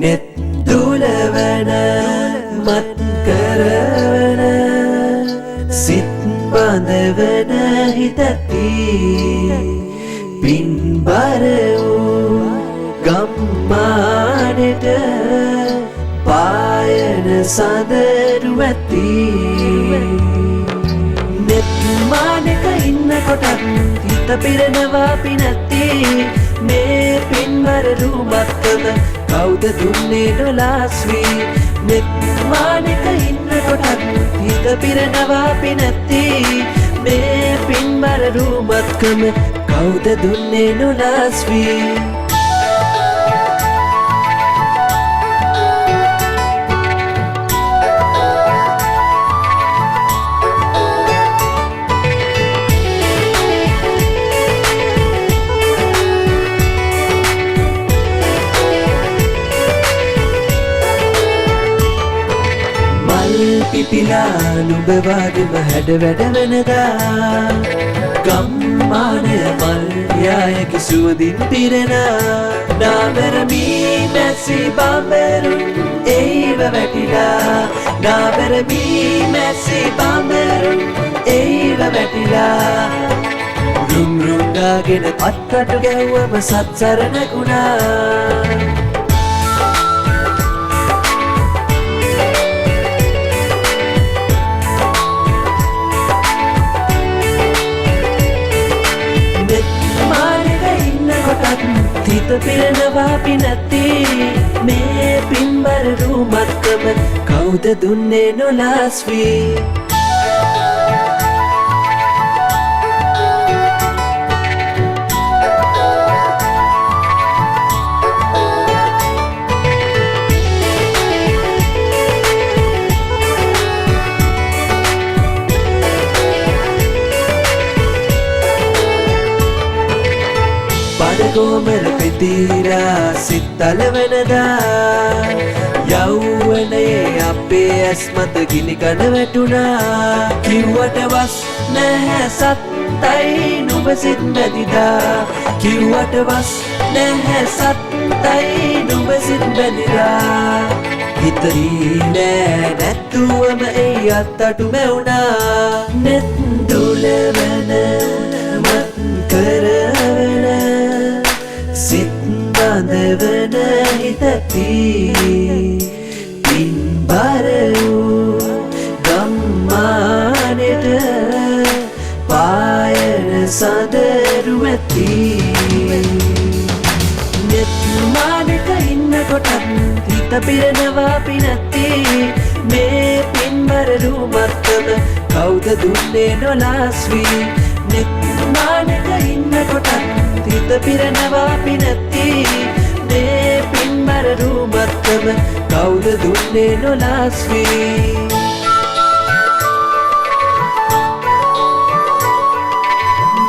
net දුලවන මත් කරවන සිත් බඳවන හිතති පින්බර වූ ගම්මානට පායන සඳරු ඇති net මානක ඉන්න කොටත් හිත පිරෙනවා පිනැති මේ පින්බර රූමත්කම කවුද දුන්නේ නොලාස්වී net මානක ඉන්න කොටත් හිත පිරෙනවා පිනැති මේ පින්බර රූමත්කම කවුද දුන්නේ නොලාස්වී පිපිලා නුඹ වගේම හැඩ වැඩ වෙනදා ගම්මානය මල් යායකි සුවඳින් පිරෙනා නාබරමී මැසි බඹරුන් ඒව වැටිලා නාබරමී මැසි බඹරුන් ඒව වැටිලා රුම් රුම් ගාගෙන අත්කටු ගැව්වම සත්සරණකුණා හිත පිරෙනවා පිනැති මේ පින්බර රූමත්කම කවුද දුන්නේ නොලාස්වී ගෝමර පෙතිරා සිත්තල වෙනදා යෞවනයේ අපේ ඇස් මත ගිනි කන වැටුණා කිව්වට වස් නැහැ සත්තයි නුඹ සිත් බැඳිලා කිව්වට වස් නැහැ සත්තයි නුඹ සිත් බැඳිලා හිතරී නෑ නැත්තුවම එයි අත්තටු මැවුණා net දුලවන මත් කරවන සිත් බඳවන හිතති පින්බර වූ ගම්මානට පායන සඳරු ඇති net මානක ඉන්න කොටත් හිත පිරෙනවා පිනැති මේ පින්බර රූමත්කම කවුද දුන්නේ නොලාස්වී net මානක ඉන්න කොටත් හිත පිරෙනවා පිනැති මේ පින්බර රූමත්කම කවුද දුන්නේ නොලාස්වී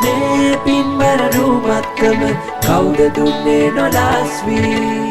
මේ පින්බර රූමත්කම කවුද දුන්නේ නොලාස්වී